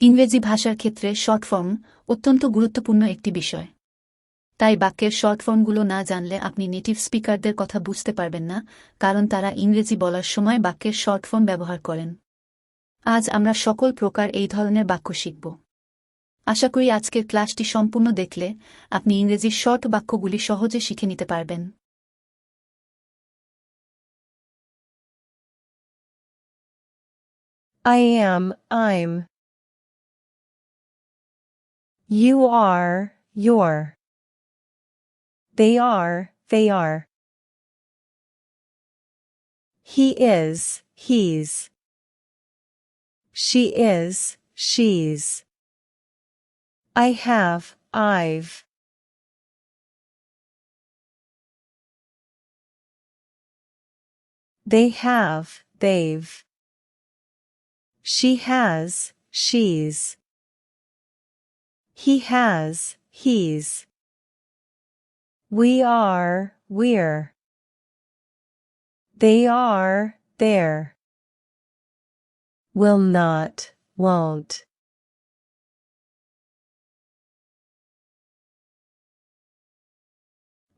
ইংরেজি ভাষার ক্ষেত্রে শর্ট ফর্ম অত্যন্ত গুরুত্বপূর্ণ একটি বিষয়। তাই বাক্যের শর্ট ফর্মগুলো না জানলে আপনি নেটিভ স্পিকারদের কথা বুঝতে পারবেন না, কারণ তারা ইংরেজি বলার সময় বাক্যের শর্ট ফর্ম ব্যবহার করেন। আজ আমরা সকল প্রকার এই ধরনের বাক্য শিখব। আশা করি আজকের ক্লাসটি সম্পূর্ণ দেখলে আপনি ইংরেজির শর্ট বাক্যগুলি সহজে শিখে নিতে পারবেন। I am, I'm. You are, you're. They are. He is, he's. She is, she's. I have, I've. They have, they've. She has, she's. He has, he's. We are, we're. They are, they're. Will not, won't.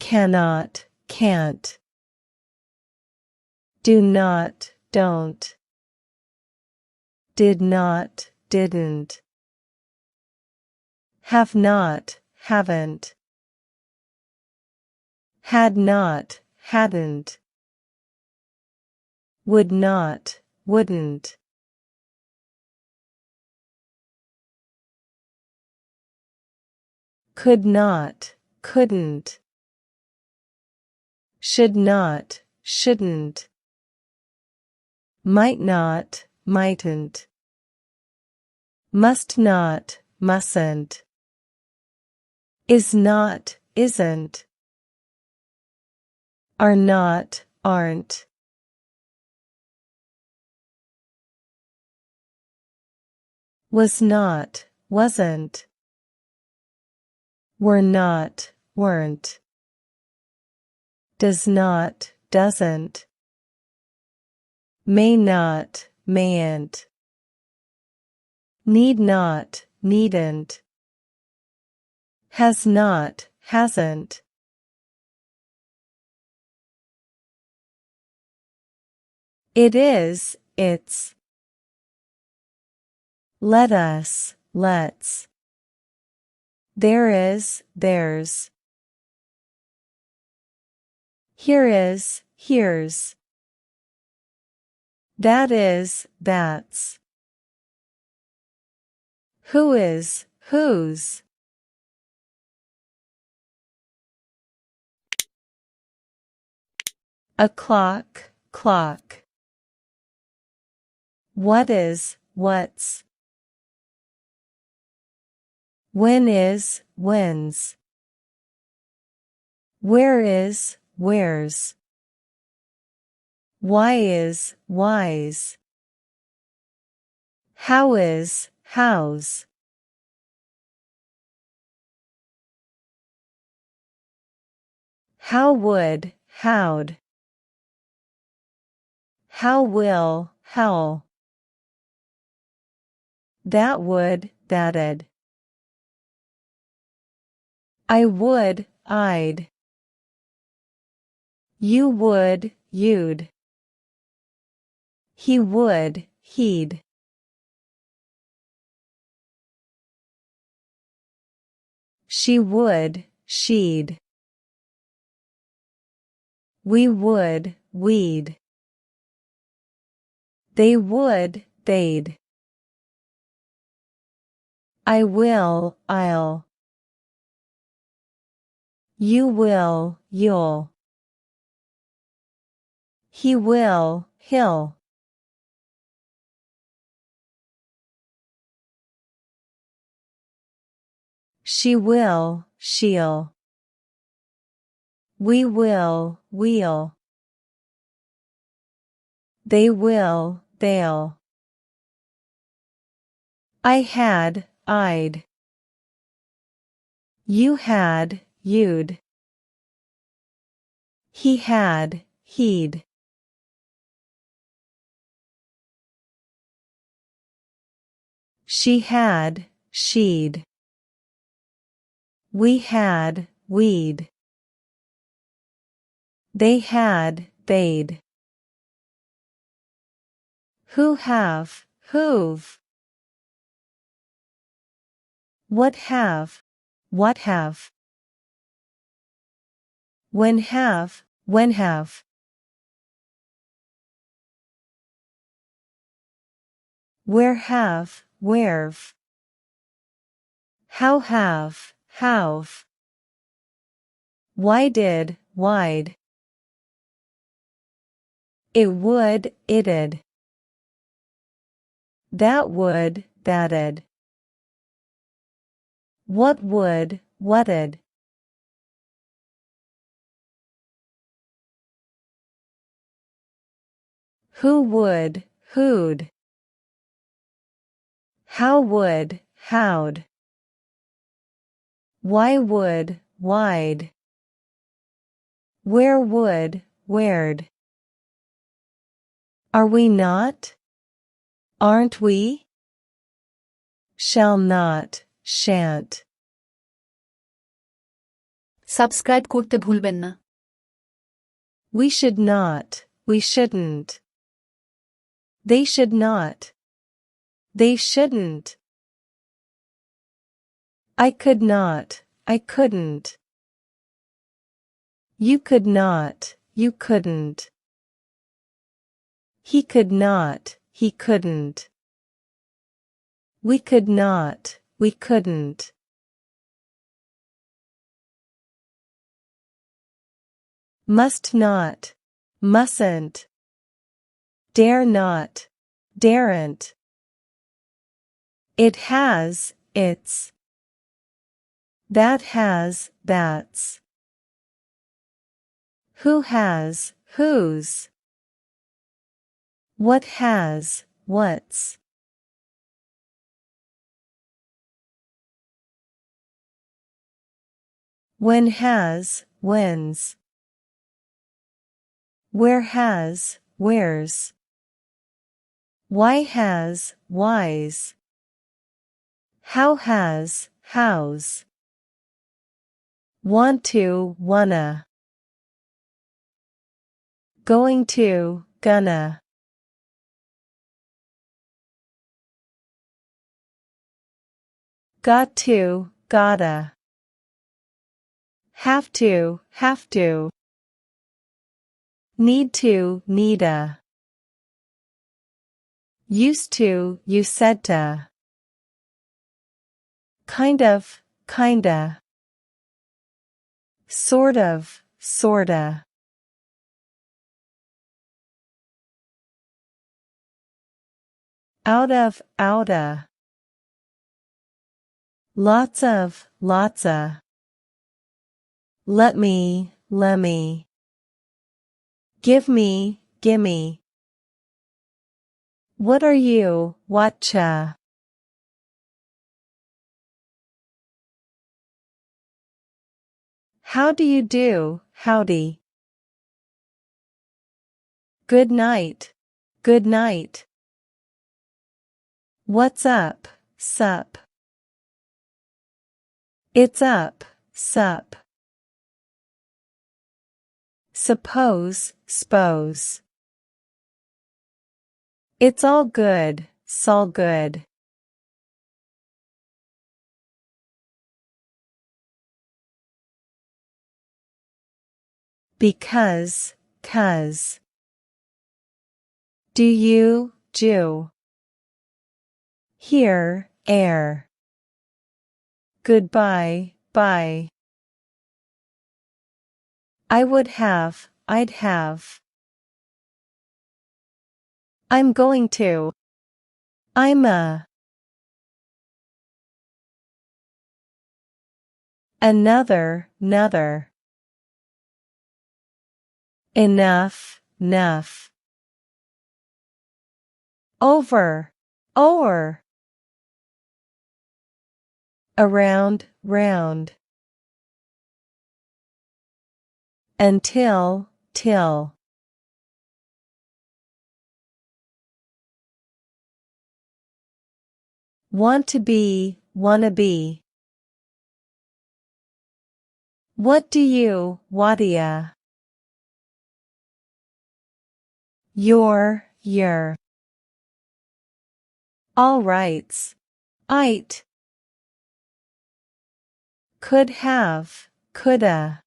Cannot, can't. Do not, don't. Did not, didn't. Have not, haven't. Had not, hadn't. Would not, wouldn't. Could not, couldn't. Should not, shouldn't. Might not, mightn't. Must not, mustn't. Is not, isn't. Are not, aren't. Was not, wasn't. Were not, weren't. Does not, doesn't. May not, mayn't. Need not, needn't. Has not, hasn't. It is, it's. Let us, let's. There is, there's. Here is, here's. That is, that's. Who is, whose. A clock, clock. What is, what's. When is, when's. Where is, where's. Why is, why's. How is, how's. How would, how'd. How will, how'll. That would, that'd. I would, I'd. You would, you'd. He would, he'd. She would, she'd. We would, we'd. They would, they'd. I will, I'll. You will, you'll. He will, he'll. She will, she'll. We will, we'll. They will, they'll. I had, I'd. You had, you'd. He had, he'd. She had, she'd. We had, we'd. They had, they'd. Who have, who've. What have, what have. When have, when have. Where have, where've. How have, how've. Why did, why'd. It would, it'd. That would, that'd. What would, what'd. Who would, who'd. How would, how'd. Why would, why'd. Where would, where'd. Are we not? Aren't we? Shall not, shan't. Subscribe করতে ভুলবেন না। We should not, we shouldn't. They should not. They shouldn't. I could not, I couldn't. You could not, you couldn't. He could not, he couldn't. We could not, we couldn't. Must not, mustn't. Dare not, daren't. It has, its. That has, that's. Who has, whose. What has, what's. When has, when's. Where has, where's. Why has, why's. How has, how's. Want to, wanna. Going to, gonna. Got to, gotta. Have to. Need to, needa. Used to, useta. Kind of, kinda. Sort of, sorta. Out of, outa. Lots of, lotsa. Let me, lemme. Give me, gimme. What are you, whatcha? How do you do, howdy. Good night, good night. What's up, sup. It's up, sup. Suppose, s'pose. It's all good, s'all good. Because, 'cause. Do you, do. Here, air. Goodbye, bye. I would have, I'd have. I'm going to. I'm a. Another, nother. Enough, nuff. Over, o'er. Around, round. Until, till. Want to be, wanna be. What do you, whatia? Your. All rights. It. Could have, coulda.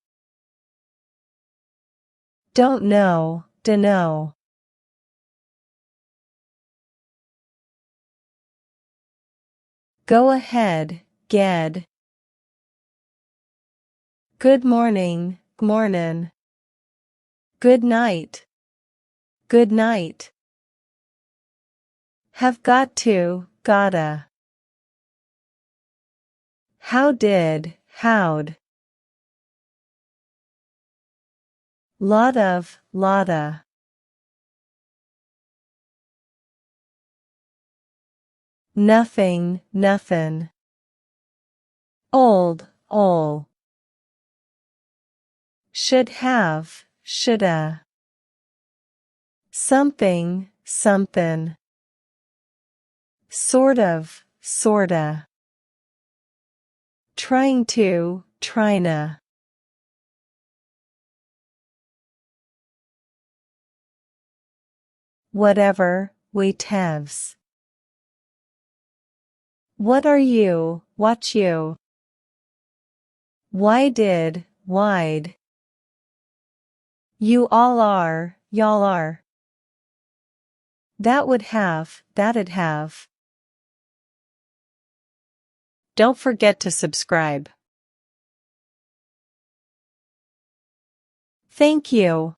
Don't know, dunno. Go ahead, ged. Good morning, mornin'. Good night. Good night. Have got to, gotta. How did, how'd. Lot of, lotta. Nothing, nothin'. Old, ol'. Should have, shoulda. Something, somethin'. Sort of, sorta. Trying to, tryna. Whatever, whatevs. What are you, what you? Why did, why'd. You all are, y'all are. That would have, that'd have. Don't forget to subscribe. Thank you.